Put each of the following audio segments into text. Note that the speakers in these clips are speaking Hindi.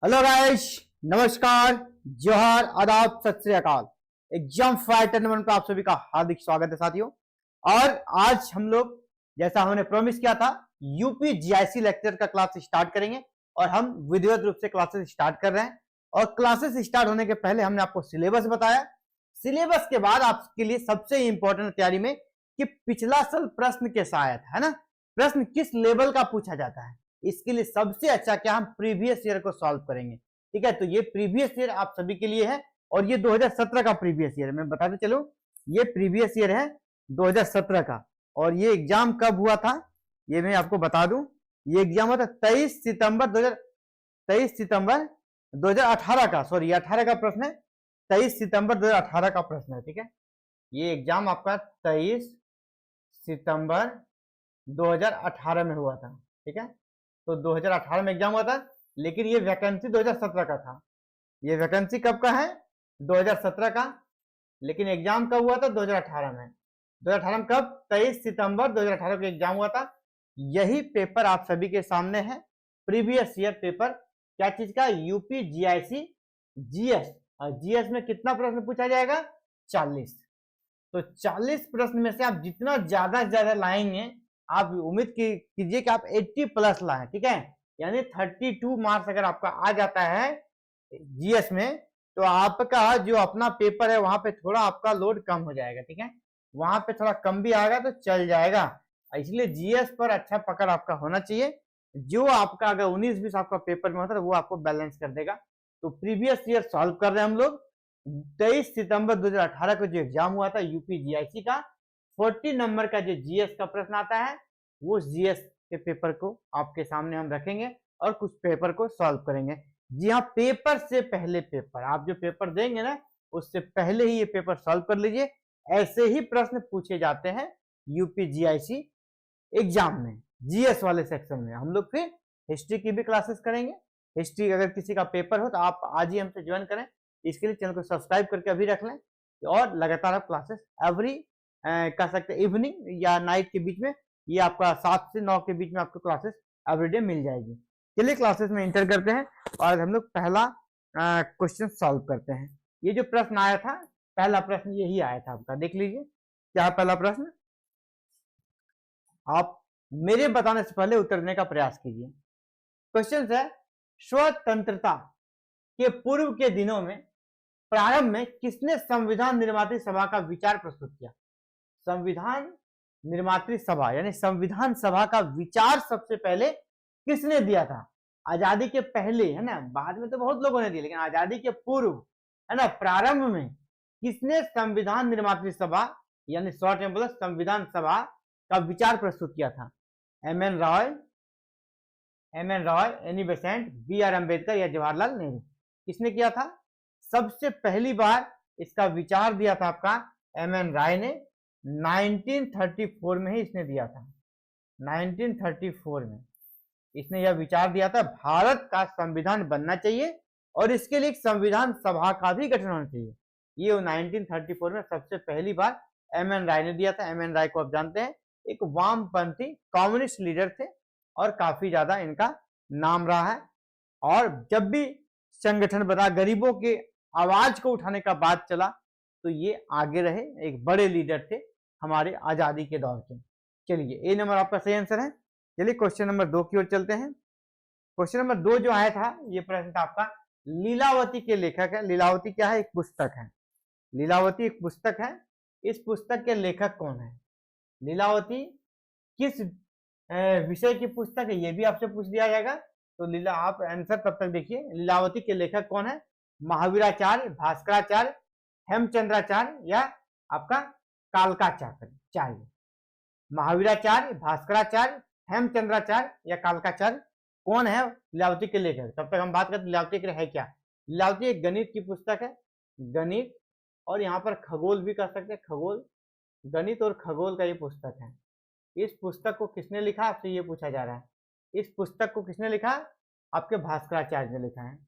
हेलो गाइस, नमस्कार, जोहार, आदाब, सत श्री अकाल। एग्जाम फाइटर नंबर पर आप सभी का हार्दिक स्वागत है साथियों। और आज हम लोग जैसा हमने प्रॉमिस किया था यूपी जीआईसी लेक्चर का क्लास स्टार्ट करेंगे और हम विधिवत रूप से क्लासेस स्टार्ट कर रहे हैं। और क्लासेस स्टार्ट होने के पहले हमने आपको सिलेबस बताया। सिलेबस के बाद आपके लिए सबसे इंपॉर्टेंट तैयारी में कि पिछला साल प्रश्न कैसा आया था, है ना, प्रश्न किस लेवल का पूछा जाता है। इसके लिए सबसे अच्छा क्या हम प्रीवियस ईयर को सॉल्व करेंगे। ठीक है, तो ये प्रीवियस ईयर आप सभी के लिए है और ये 2017 का प्रीवियस ईयर मैं बताते चलूं, ये प्रीवियस ईयर है 2017 का। और ये एग्जाम कब हुआ था ये मैं आपको बता दूं, ये एग्जाम हुआ था 23 सितंबर 2018 का, सॉरी 18 का प्रश्न है, 23 सितंबर 2018 का प्रश्न है। ठीक है, ये एग्जाम आपका 23 सितंबर 2018 में हुआ था। ठीक है, तो 2018 में एग्जाम हुआ था, लेकिन ये वैकेंसी 2017 का था। ये वैकेंसी कब का है? 2017 का, लेकिन एग्जाम कब हुआ था? 2018 में। 2018 में कब? 23 सितंबर 2018 को एग्जाम हुआ था। यही पेपर आप सभी के सामने है, प्रीवियस ईयर पेपर। क्या चीज का? UP GIC GS. और जीएस में कितना प्रश्न पूछा जाएगा? 40। तो 40 प्रश्न में से आप जितना ज्यादा लाएंगे, आप उम्मीद कीजिए कि आप 80 प्लस लाएं। ठीक है, यानी 32 मार्क्स अगर आपका आ जाता है जीएस में, तो आपका जो अपना पेपर है वहां पे थोड़ा आपका लोड कम हो जाएगा। ठीक है, वहां पे थोड़ा कम भी आएगा तो चल जाएगा। इसलिए जीएस पर अच्छा पकड़ आपका होना चाहिए। जो आपका अगर 19-20 आपका पेपर में होता है वो आपको बैलेंस कर देगा। तो प्रीवियस ईयर सॉल्व कर रहे हैं हम लोग। 23 सितंबर 2018 को जो एग्जाम हुआ था यूपी जीआईसी का, 40 नंबर का जो जीएस का प्रश्न आता है, वो जीएस के पेपर को आपके सामने हम रखेंगे और कुछ पेपर को सॉल्व करेंगे। जी हाँ, पेपर से पहले पेपर, आप जो पेपर देंगे ना उससे पहले ही ये पेपर सॉल्व कर लीजिए। ऐसे ही प्रश्न पूछे जाते हैं यूपी जीआईसी एग्जाम में, जीएस वाले सेक्शन में। हम लोग फिर हिस्ट्री की भी क्लासेस करेंगे। हिस्ट्री अगर किसी का पेपर हो तो आप आज ही हमसे ज्वाइन करें। इसके लिए चैनल को सब्सक्राइब करके अभी रख लें और लगातार आप क्लासेस एवरी कह सकते हैं इवनिंग या नाइट के बीच में, ये आपका 7 से 9 के बीच में आपको क्लासेस एवरीडे मिल जाएगी। चलिए क्लासेस में इंटर करते हैं और हम लोग पहला क्वेश्चन सॉल्व करते हैं। ये जो प्रश्न आया था, पहला प्रश्न यही आया था आपका, देख लीजिए क्या पहला प्रश्न। आप मेरे बताने से पहले उत्तर देने का प्रयास कीजिए। क्वेश्चन है, स्वतंत्रता के पूर्व के दिनों में प्रारंभ में किसने संविधान निर्मात्री सभा का विचार प्रस्तुत किया? संविधान निर्मात्री सभा यानी संविधान सभा का विचार सबसे पहले किसने दिया था? आजादी के पहले, है ना, बाद में तो बहुत लोगों ने दिया, लेकिन आजादी के पूर्व, है ना, प्रारंभ में किसने संविधान निर्मात्री सभा यानी शॉर्ट में बोला संविधान सभा का विचार प्रस्तुत किया था? M N Roy, Annie Besant, B R Ambedkar या जवाहरलाल नेहरू? किसने किया था? सबसे पहली बार इसका विचार दिया था आपका एम एन राय ने। 1934 में ही इसने दिया था। 1934 में इसने यह विचार दिया था, भारत का संविधान बनना चाहिए और इसके लिए एक संविधान सभा का भी गठन होना चाहिए। ये 1934 में सबसे पहली बार एम एन राय ने दिया था। एम एन राय को आप जानते हैं, एक वामपंथी कम्युनिस्ट लीडर थे और काफी ज्यादा इनका नाम रहा है। और जब भी संगठन बना, गरीबों के आवाज को उठाने का बात चला, तो ये आगे रहे, एक बड़े लीडर थे हमारे आजादी के दौर के। चलिए, ए नंबर आपका सही आंसर है। चलिए क्वेश्चन नंबर 2 की ओर चलते हैं। क्वेश्चन नंबर 2 जो आया था, ये प्रश्न था आपका, लीलावती के लेखक है। लीलावती क्या है? एक पुस्तक है। लीलावती एक पुस्तक है। इस पुस्तक के लेखक कौन है? लीलावती किस विषय की पुस्तक है, ये भी आपसे पूछ दिया जाएगा। तो आप आंसर तब तक देखिए, लीलावती के लेखक कौन है? महावीराचार्य, भास्कराचार्य, हेमचंद्राचार्य या आपका कालकाचार्य? महावीराचार्य, भास्कराचार्य, हेमचंद्राचार्य या कालकाचार्य? कौन है लीलावती के लेखक? तब तक हम बात करते लीलावती के है क्या। लीलावती एक गणित की पुस्तक है, गणित और यहाँ पर खगोल भी कह सकते हैं, खगोल, गणित और खगोल का ये पुस्तक है। इस पुस्तक को किसने लिखा, आपसे ये पूछा जा रहा है। इस पुस्तक को किसने लिखा? आपके भास्कराचार्य ने लिखा है।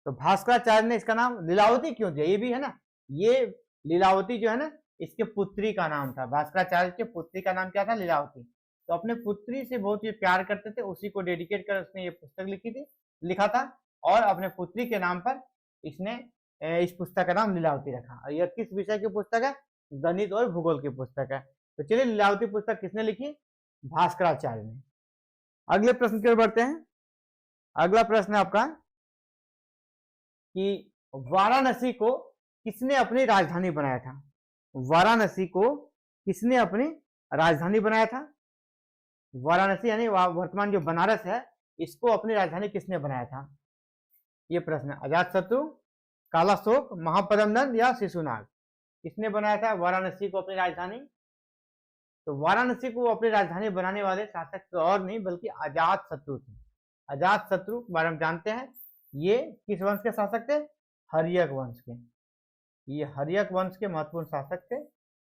तो भास्कराचार्य ने इसका नाम लीलावती क्यों दिया, ये भी है ना। ये लीलावती जो है ना, इसके पुत्री का नाम था। भास्कराचार्य के पुत्री का नाम क्या था? लीलावती। तो अपने पुत्री से बहुत ही प्यार करते थे, उसी को डेडिकेट कर उसने ये पुस्तक लिखा था। और अपने पुत्री के नाम पर इसने इस पुस्तक का नाम लीलावती रखा। और यह किस विषय की पुस्तक है? गणित और भूगोल की पुस्तक है। तो चलिए, लीलावती पुस्तक किसने लिखी? भास्कराचार्य ने। अगले प्रश्न की ओर बढ़ते हैं। अगला प्रश्न है आपका कि वाराणसी को किसने अपनी राजधानी बनाया था? वाराणसी को किसने अपनी राजधानी बनाया था? वाराणसी यानी वर्तमान जो बनारस है, इसको अपनी राजधानी किसने बनाया था? ये प्रश्न है। अजातशत्रु, कालाशोक, महापद्मनंद या शिशुनाग? किसने बनाया था वाराणसी को अपनी राजधानी? तो वाराणसी को अपनी राजधानी बनाने वाले शासक तो और नहीं बल्कि अजातशत्रु थे। अजातशत्रु के बारे में जानते हैं। ये किस वंश के शासक थे? हर्यक वंश के। ये हर्यक वंश के महत्वपूर्ण शासक थे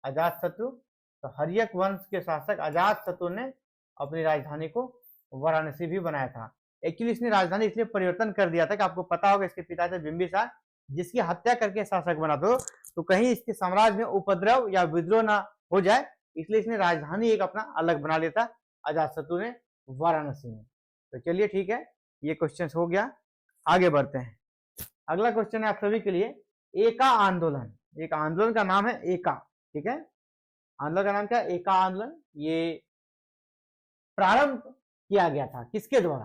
अजातशत्रु। तो हर्यक वंश के शासक अजातशत्रु ने अपनी राजधानी को वाराणसी भी बनाया था। एक्चुअली इसने राजधानी इसलिए परिवर्तन कर दिया था कि आपको पता होगा इसके पिता थे बिंबिसार, जिसकी हत्या करके शासक बना दो, तो कहीं इसके साम्राज्य में उपद्रव या विद्रोह ना हो जाए, इसलिए इसने राजधानी एक अपना अलग बना लिया था अजातशत्रु ने वाराणसी में। तो चलिए ठीक है, ये क्वेश्चन हो गया। आगे बढ़ते हैं। अगला क्वेश्चन है आप सभी के लिए, एका आंदोलन। एक आंदोलन का नाम है एका, ठीक है। आंदोलन का नाम क्या? एका आंदोलन। ये प्रारंभ किया गया था किसके द्वारा?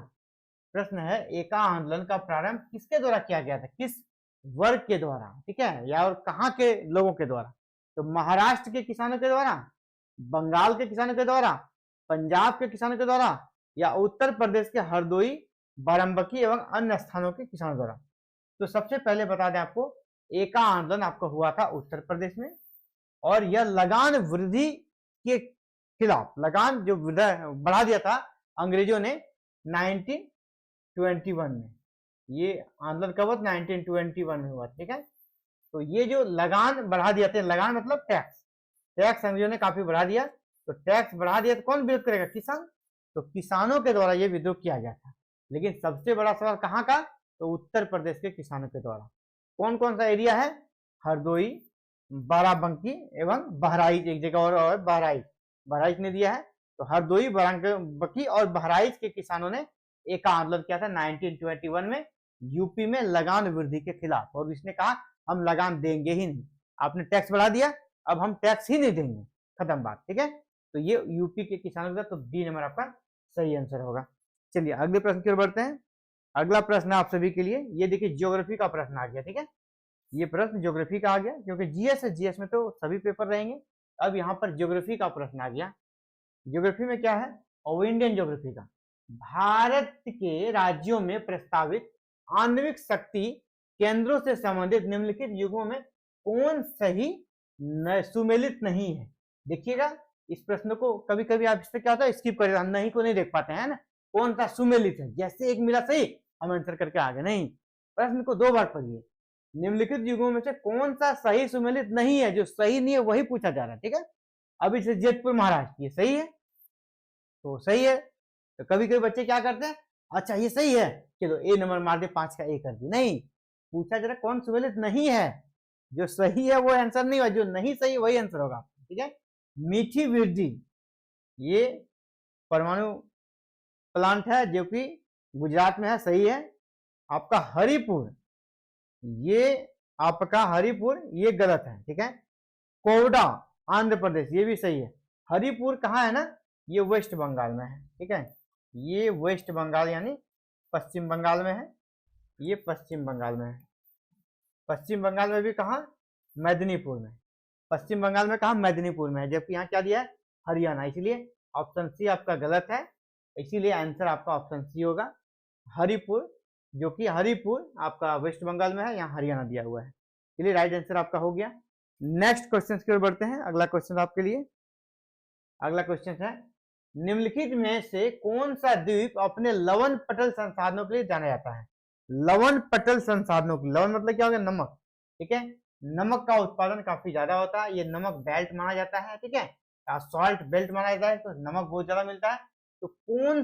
प्रश्न है, एका आंदोलन का प्रारंभ किसके द्वारा किया गया था? किस वर्ग के द्वारा, ठीक है, या और कहां के लोगों के द्वारा? तो महाराष्ट्र के किसानों के द्वारा, बंगाल के किसानों के द्वारा, पंजाब के किसानों के द्वारा, या उत्तर प्रदेश के हरदोई, बाराबंकी एवं अन्य स्थानों के किसानों द्वारा? तो सबसे पहले बता दें आपको, एका आंदोलन आपको हुआ था उत्तर प्रदेश में, और यह लगान वृद्धि के खिलाफ, लगान जो बढ़ा दिया था अंग्रेजों ने 1921 में। ये आंदोलन कब हुआ? 1921 में हुआ, ठीक है। तो ये जो लगान बढ़ा दिया था, लगान मतलब टैक्स, टैक्स अंग्रेजों ने काफी बढ़ा दिया। तो टैक्स बढ़ा दिया तो कौन विरोध करेगा? किसान। तो किसानों के द्वारा ये विद्रोह किया गया था। लेकिन सबसे बड़ा सवाल कहाँ का? तो उत्तर प्रदेश के किसानों के द्वारा। कौन कौन सा एरिया है? हरदोई, बाराबंकी एवं बहराइच, एक जगह और है बहराइच ने दिया है। तो हरदोई, बाराबंकी और बहराइच के किसानों ने एक आंदोलन किया था 1921 में यूपी में लगान वृद्धि के खिलाफ। और इसने कहा हम लगान देंगे ही नहीं, आपने टैक्स बढ़ा दिया, अब हम टैक्स ही नहीं देंगे, खत्म बात, ठीक है। तो ये यूपी के किसानों का, तो डी नंबर आपका सही आंसर होगा। चलिए अगले प्रश्न की ओर बढ़ते हैं। अगला प्रश्न आप सभी के लिए, ये देखिए ज्योग्राफी का प्रश्न आ गया, ठीक है। ये प्रश्न ज्योग्राफी का आ गया, क्योंकि जीएस है, जीएस में तो सभी पेपर रहेंगे। अब यहाँ पर ज्योग्राफी का प्रश्न आ गया। ज्योग्राफी में क्या है? और इंडियन ज्योग्राफी का, भारत के राज्यों में प्रस्तावित आणविक शक्ति केंद्रों से संबंधित निम्नलिखित युगों में कौन सही सुमेलित नहीं है? देखिएगा इस प्रश्न को कभी कभी आप इससे क्या होता है, स्किप कर नहीं को नहीं देख पाते हैं ना, कौन सा सुमेलित है, जैसे एक मिला सही हम आंसर करके आगे, नहीं, प्रश्न को दो बार पढ़िए। निम्नलिखित युगों में से कौन सा सही सुमेलित नहीं है? जो सही नहीं है वही पूछा जा रहा है, ठीक है। अभी से जेतपुर महाराष्ट्र, ये सही है तो सही है। तो कभी कभी बच्चे क्या करते हैं, अच्छा ये सही है, चलो ए नंबर मार दे, 5 का ए कर दी, नहीं, पूछा जरा कौन सुमेलित नहीं है। जो सही है वो आंसर नहीं होगा, जो नहीं सही वही आंसर होगा, ठीक है। मीठी वृद्धि, ये परमाणु प्लांट है जो कि गुजरात में है, सही है। आपका हरिपुर, ये आपका हरिपुर ये गलत है, ठीक है। कोवडा आंध्र प्रदेश, ये भी सही है। हरिपुर कहाँ है ना, ये वेस्ट बंगाल में है, ठीक है। ये वेस्ट बंगाल यानी पश्चिम बंगाल में है, ये पश्चिम बंगाल में है। पश्चिम बंगाल में भी कहाँ? मेदिनीपुर में। पश्चिम बंगाल में कहाँ? मेदिनीपुर में है, जबकि यहाँ क्या दिया है? हरियाणा। इसलिए ऑप्शन सी आपका गलत है, इसीलिए आंसर आपका ऑप्शन सी होगा, हरिपुर, जो कि हरिपुर आपका वेस्ट बंगाल में है, यहाँ हरियाणा दिया हुआ है। चलिए राइट आंसर आपका हो गया। नेक्स्ट क्वेश्चन की ओर बढ़ते हैं। अगला क्वेश्चन आपके लिए, अगला क्वेश्चन है, निम्नलिखित में से कौन सा द्वीप अपने लवण पटल संसाधनों के लिए जाना जाता है? लवण पटल संसाधनों के, लवण मतलब क्या हो गया? नमक, ठीक है। नमक का उत्पादन काफी ज्यादा होता है, ये नमक बेल्ट माना जाता है, ठीक है, सॉल्ट बेल्ट माना जाता है, तो नमक बहुत ज्यादा मिलता है। तो कौन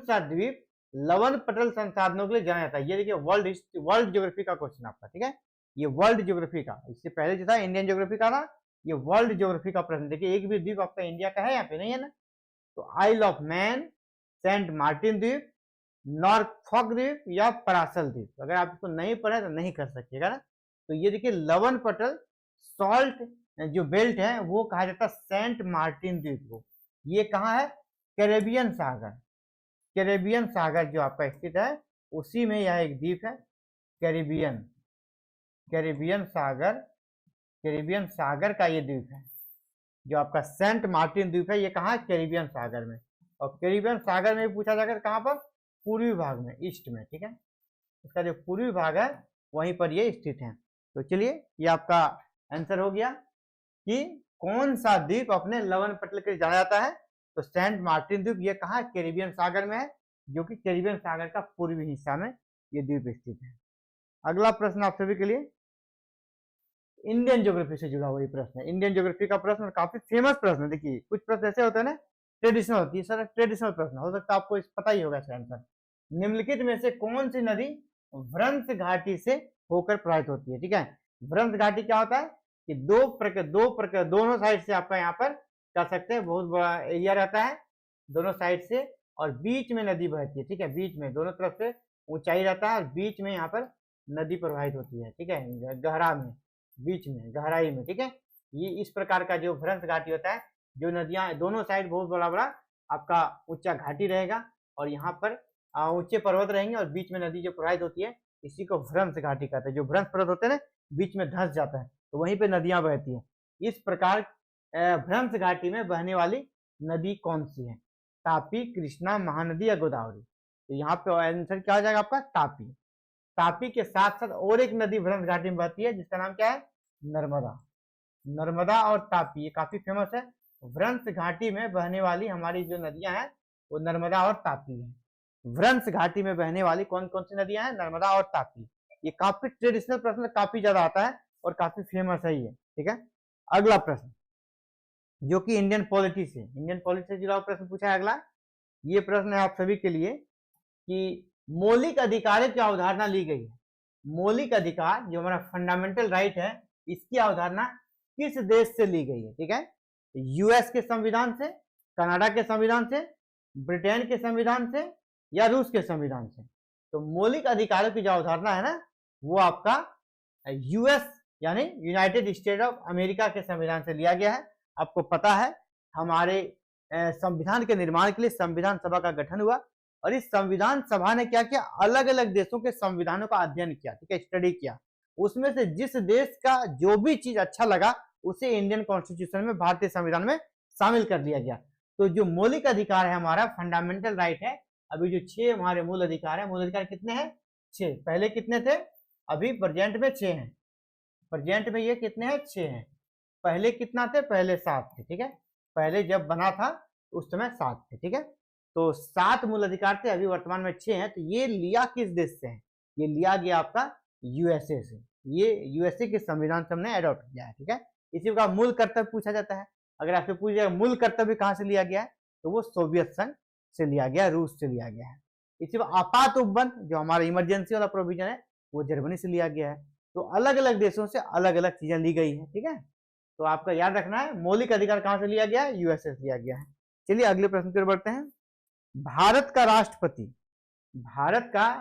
सा द्वीप लवण पटल संसाधनों के लिए जाना जाता है? ये देखिए वर्ल्ड ज्योग्राफी का क्वेश्चन आपका, ठीक है। ये वर्ल्ड ज्योग्राफी का, इससे पहले जो था इंडियन ज्योग्राफी का था, ये वर्ल्ड ज्योग्राफी का प्रश्न। देखिए एक भी द्वीप आपका इंडिया का है यहाँ पे नहीं है ना, तो आइल ऑफ मैन, सेंट मार्टिन द्वीप, नॉर्फॉक द्वीप या परासल द्वीप। अगर आप इसको नहीं पढ़े तो नहीं कर सकिएगा ना। तो ये देखिए लवन पटल सॉल्ट जो बेल्ट है वो कहा जाता है सेंट मार्टिन द्वीप को। ये कहाँ है? कैरेबियन सागर। कैरेबियन सागर जो आपका स्थित है उसी में यह एक द्वीप है कैरेबियन। कैरेबियन सागर, कैरेबियन सागर का ये द्वीप है जो आपका सेंट मार्टिन द्वीप है। ये कहाँ है? कैरेबियन सागर में। और कैरेबियन सागर में पूछा जाएगा कहाँ पर? पूर्वी भाग में, ईस्ट में, ठीक है। इसका जो पूर्वी भाग है वहीं पर ये स्थित है। तो चलिए ये आपका आंसर हो गया कि कौन सा द्वीप अपने लवन पटल के लिए जाना जाता है। तो सेंट मार्टिन द्वीप ये कहाँ? कैरेबियन सागर में है, जो कि कैरेबियन सागर का पूर्वी हिस्सा में ये द्वीप स्थित है। अगला प्रश्न आप सभी के लिए इंडियन ज्योग्राफी से जुड़ा हुआ ये प्रश्न है। इंडियन ज्योग्राफी का प्रश्न काफी फेमस प्रश्न है। देखिए कुछ प्रश्न ऐसे होते हैं ना ट्रेडिशनल होती है, सर ट्रेडिशनल प्रश्न हो सकता है आपको पता ही होगा इसका आंसर। निम्नलिखित में से कौन सी नदी भ्रंश घाटी से होकर प्रवाहित होती है? ठीक है, भ्रंश घाटी क्या होता है कि दोनों साइड से आपका यहाँ पर कह सकते हैं बहुत बड़ा एरिया रहता है दोनों साइड से, और बीच में नदी बहती है। ठीक है, बीच में दोनों तरफ से ऊंचाई रहता है और बीच में यहाँ पर नदी प्रवाहित होती है। ठीक है, गहरा में, बीच में, गहराई में। ठीक है, ये इस प्रकार का जो भ्रंश घाटी होता है, जो नदियां दोनों साइड बहुत बड़ा बड़ा आपका ऊंचा घाटी रहेगा और यहाँ पर ऊंचे पर्वत रहेंगे और बीच में नदी जो प्रवाहित होती है इसी को भ्रंश घाटी कहते हैं। जो भ्रंश पर्वत होते हैं ना बीच में धंस जाता है तो वहीं पे नदियां बहती हैं। इस प्रकार भ्रंश घाटी में बहने वाली नदी कौन सी है? तापी, कृष्णा, महानदी या गोदावरी? तो यहाँ पे आंसर क्या हो जाएगा आपका? तापी। तापी के साथ साथ और एक नदी भ्रंश घाटी में बहती है जिसका नाम क्या है? नर्मदा। नर्मदा और तापी ये काफी फेमस है। भ्रंश घाटी में बहने वाली हमारी जो नदियां हैं वो नर्मदा और तापी है। भ्रंश घाटी में बहने वाली कौन कौन सी नदियां हैं? नर्मदा और तापी। ये काफी ट्रेडिशनल प्रश्न काफी ज्यादा आता है और काफी फेमस है ये। ठीक है, अगला प्रश्न जो कि इंडियन पॉलिटी से जुड़ा प्रश्न पूछा है। अगला ये प्रश्न है आप सभी के लिए कि मौलिक अधिकारों की अवधारणा ली गई है। मौलिक अधिकार जो हमारा फंडामेंटल राइट है इसकी अवधारणा किस देश से ली गई है? ठीक है, यूएस के संविधान से, कनाडा के संविधान से, ब्रिटेन के संविधान से या रूस के संविधान से? तो मौलिक अधिकारों की जो अवधारणा है ना वो आपका यूएस यानी यूनाइटेड स्टेट ऑफ अमेरिका के संविधान से लिया गया है। आपको पता है हमारे संविधान के निर्माण के लिए संविधान सभा का गठन हुआ और इस संविधान सभा ने क्या किया? अलग अलग देशों के संविधानों का अध्ययन किया, ठीक है, स्टडी किया। उसमें से जिस देश का जो भी चीज अच्छा लगा उसे इंडियन कॉन्स्टिट्यूशन में, भारतीय संविधान में शामिल कर लिया गया। तो जो मौलिक अधिकार है हमारा फंडामेंटल राइट है, अभी जो 6 हमारे मूल अधिकार है, मूल अधिकार कितने हैं? 6। पहले कितने थे? अभी प्रेजेंट में 6 हैं। प्रेजेंट में ये कितने हैं? 6 हैं। पहले कितना थे? पहले 7 थे। ठीक है, पहले जब बना था उस समय 7 थे। ठीक है, तो 7 मूल अधिकार थे, अभी वर्तमान में 6 हैं। तो ये लिया किस देश से है? ये लिया गया आपका यूएसए से। ये यूएसए के संविधान से हमने अडॉप्ट किया है। ठीक है, इसी का मूल कर्तव्य पूछा जाता है। अगर आपसे पूछ जाएगा मूल कर्तव्य कहाँ से लिया गया है तो वो सोवियत संघ से लिया गया, रूस से लिया गया है। इसी आपात उपबंध जो हमारा इमरजेंसी वाला प्रोविजन है वो जर्मनी से लिया गया है। तो अलग अलग देशों से अलग अलग चीजें ली गई है। ठीक है, तो आपका याद रखना है मौलिक अधिकार कहाँ से लिया गया है? यूएसए से लिया गया है। चलिए अगले प्रश्न की ओर बढ़ते हैं। भारत का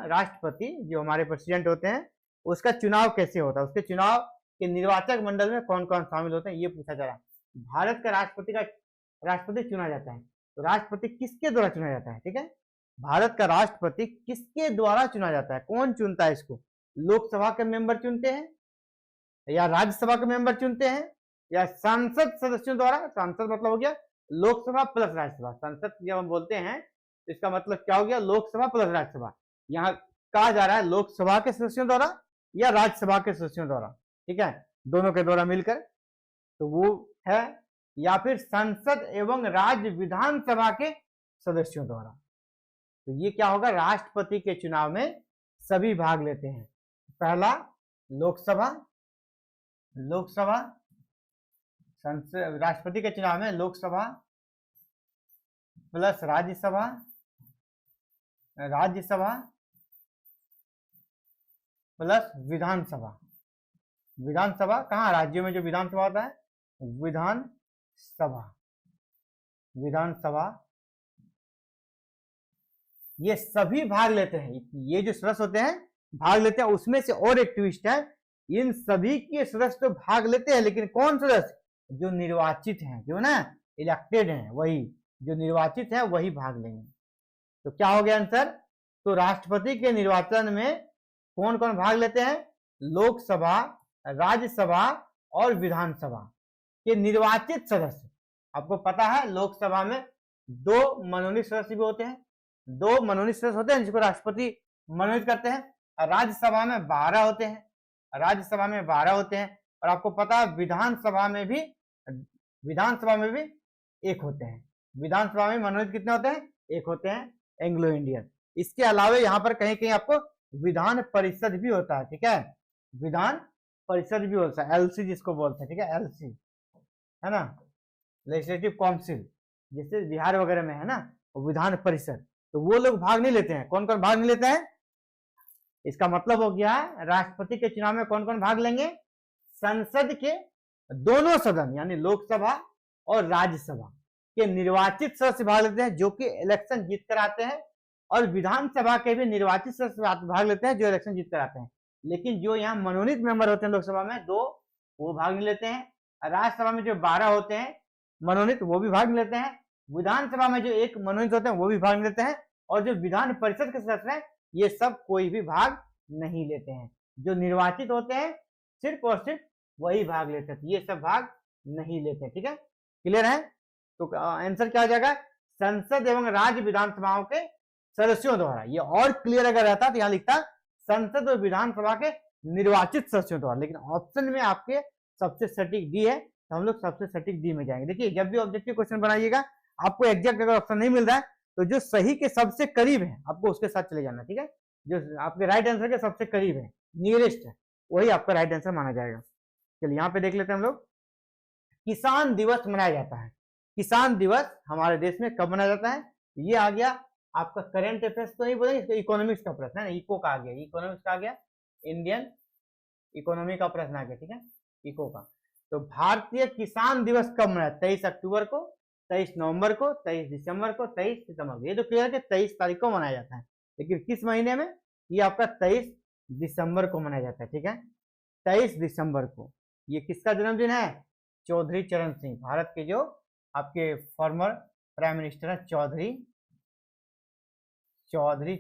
राष्ट्रपति जो हमारे प्रेसिडेंट होते हैं उसका चुनाव कैसे होता है? उसके चुनाव के निर्वाचक मंडल में कौन कौन शामिल होते हैं ये पूछा जा रहा है। भारत का राष्ट्रपति चुना जाता है तो राष्ट्रपति किसके द्वारा चुना जाता है? ठीक है, भारत का राष्ट्रपति किसके द्वारा चुना जाता है? कौन चुनता है इसको? लोकसभा के मेंबर चुनते हैं या राज्यसभा के मेंबर चुनते हैं या संसद सदस्यों द्वारा? संसद मतलब हो गया लोकसभा प्लस राज्यसभा। संसद जब हम बोलते हैं तो इसका मतलब क्या हो गया? लोकसभा प्लस राज्यसभा। यहाँ कहा जा रहा है लोकसभा के सदस्यों द्वारा या राज्यसभा के सदस्यों द्वारा। ठीक है, दोनों के द्वारा मिलकर, तो वो है, या फिर संसद एवं राज्य विधानसभा के सदस्यों द्वारा। तो ये क्या होगा? राष्ट्रपति के चुनाव में सभी भाग लेते हैं। पहला लोकसभा, संसद, राष्ट्रपति के चुनाव में लोकसभा प्लस राज्यसभा प्लस विधानसभा। विधानसभा कहाँ? राज्यों में जो विधानसभा होता है विधानसभा ये सभी भाग लेते हैं, ये जो सदस्य होते हैं भाग लेते हैं। उसमें से और एक ट्विस्ट है, इन सभी के सदस्य तो भाग लेते हैं, लेकिन कौन सदस्य? जो निर्वाचित हैं, जो ना इलेक्टेड हैं, वही जो निर्वाचित है वही भाग लेंगे। तो क्या हो गया आंसर? तो राष्ट्रपति के निर्वाचन में कौन कौन भाग लेते हैं? लोकसभा, राज्यसभा और विधानसभा के निर्वाचित सदस्य। आपको पता है लोकसभा में 2 मनोनीत सदस्य भी होते हैं, 2 मनोनीत सदस्य होते हैं जिसको राष्ट्रपति मनोनीत करते हैं। राज्यसभा में 12 होते हैं, राज्यसभा में 12 होते हैं। और आपको पता है विधानसभा में भी 1 होते हैं। विधानसभा में मनोनीत कितने होते हैं? 1 होते हैं, एंग्लो इंडियन। इसके अलावा यहाँ पर कहीं कहीं आपको विधान परिषद भी होता है, ठीक है, विधान परिषद भी होता है, एलसी जिसको बोलते हैं, ठीक है, एलसी है ना, लेजिस्लेटिव काउंसिल, जैसे बिहार वगैरह में है ना विधान परिषद। तो वो लोग भाग नहीं लेते हैं। कौन कौन भाग नहीं लेते हैं? इसका मतलब हो गया राष्ट्रपति के चुनाव में कौन कौन भाग लेंगे? संसद के दोनों सदन यानी लोकसभा और राज्यसभा के निर्वाचित सदस्य भाग लेते हैं जो कि इलेक्शन जीत कर आते हैं, और विधानसभा के भी निर्वाचित सदस्य भाग लेते हैं जो इलेक्शन जीत कर आते हैं। लेकिन जो यहाँ मनोनीत मेंबर होते हैं लोकसभा में 2, वो भाग नहीं लेते हैं। राज्यसभा में जो 12 होते हैं मनोनीत वो भी भाग नहीं लेते हैं। विधानसभा में जो 1 मनोनीत होते हैं वो भी भाग नहीं लेते हैं। और जो विधान परिषद के सदस्य हैं ये सब कोई भी भाग नहीं लेते हैं। जो निर्वाचित होते हैं सिर्फ और सिर्फ वही भाग लेते हैं, ये सब भाग नहीं लेते। ठीक है, क्लियर है? तो आंसर क्या हो जाएगा? संसद एवं राज्य विधानसभाओं के सदस्यों द्वारा। ये और क्लियर अगर रहता तो यहाँ लिखता संसद और विधानसभा के निर्वाचित सदस्यों द्वारा, लेकिन ऑप्शन में आपके सबसे सटीक डी है, तो हम लोग सबसे सटीक डी में जाएंगे। देखिए जब भी ऑब्जेक्टिव क्वेश्चन बनाइएगा आपको एग्जैक्ट अगर ऑप्शन नहीं मिल रहा है तो जो सही के सबसे करीब है आपको उसके साथ चले जाना। ठीक है, जो आपके राइट आंसर के सबसे करीब है, नियरेस्ट है, वही आपका राइट आंसर माना जाएगा। चलिए यहाँ पे देख लेते हैं हम लोग। किसान दिवस मनाया जाता है। किसान दिवस हमारे देश में कब मनाया जाता है? ये आ गया आपका करंट अफेयर्स तो नहीं बोलेंगे, इकोनॉमिक्स का प्रश्न है ना, इको का आ गया, इकोनॉमिक्स का आ गया, इंडियन इकोनॉमी का प्रश्न आ गया। ठीक है, इको का। तो भारतीय किसान दिवस कब मनाया? 23 अक्टूबर को, 23 नवंबर को, 23 दिसंबर को, 23 सितंबर को। ये तो क्लियर है कि 23 तारीख को मनाया जाता है, लेकिन किस महीने में? ये आपका 23 दिसंबर को मनाया जाता है। ठीक है, 23 दिसंबर को। ये किसका जन्मदिन है? चौधरी चरण सिंह, भारत के जो आपके फॉर्मर प्राइम मिनिस्टर है चौधरी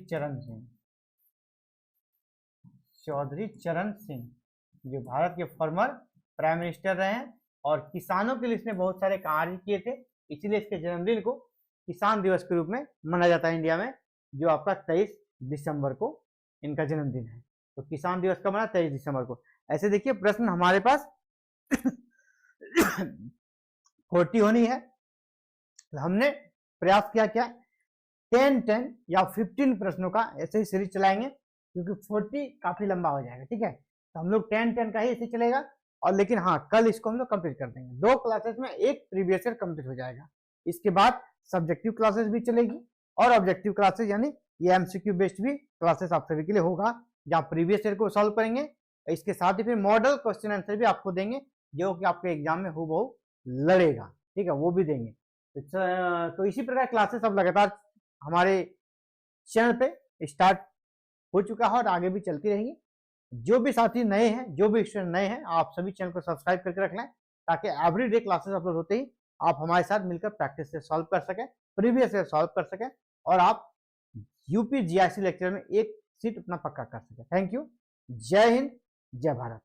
चरण सिंह, चौधरी चरण सिंह जो भारत के फॉर्मर प्राइम मिनिस्टर रहे हैं और किसानों के लिए इसने बहुत सारे कार्य किए थे, इसलिए इसके जन्मदिन को किसान दिवस के रूप में मनाया जाता है इंडिया में, जो आपका 23 दिसंबर को इनका जन्मदिन है। तो किसान दिवस कब मना? 23 दिसंबर को। ऐसे देखिए प्रश्न हमारे पास 40 होनी है, हमने प्रयास किया क्या 10 या 15 प्रश्नों का ऐसे ही सीरीज चलाएंगे, क्योंकि 40 काफी लंबा हो जाएगा। ठीक है, तो हम लोग 10 का ही ऐसे चलेगा, और लेकिन हाँ कल इसको हम लोग कंप्लीट कर देंगे। 2 क्लासेस में एक प्रीवियस ईयर कंप्लीट हो जाएगा। इसके बाद सब्जेक्टिव क्लासेस भी चलेगी, और ऑब्जेक्टिव क्लासेस यानी ये एमसीक्यू बेस्ड भी क्लासेस आप सभी के लिए होगा, जहाँ प्रीवियस ईयर को सॉल्व करेंगे। इसके साथ ही फिर मॉडल क्वेश्चन आंसर भी आपको देंगे, जो कि आपके एग्जाम में हूबहू लड़ेगा। ठीक है, वो भी देंगे। तो इसी प्रकार क्लासेस अब लगातार हमारे चैनल पे स्टार्ट हो चुका है और आगे भी चलती रहेंगी। जो भी साथी नए हैं, जो भी स्टूडेंट नए हैं, आप सभी चैनल को सब्सक्राइब करके रख लें, ताकि एवरीडे क्लासेस अपलोड होते ही आप हमारे साथ मिलकर प्रैक्टिस से सॉल्व कर सकें, प्रीवियस ईयर सॉल्व कर सकें, और आप यूपी जीआईसी लेक्चर में एक सीट अपना पक्का कर सकें। Thank you. जय हिंद, जय भारत।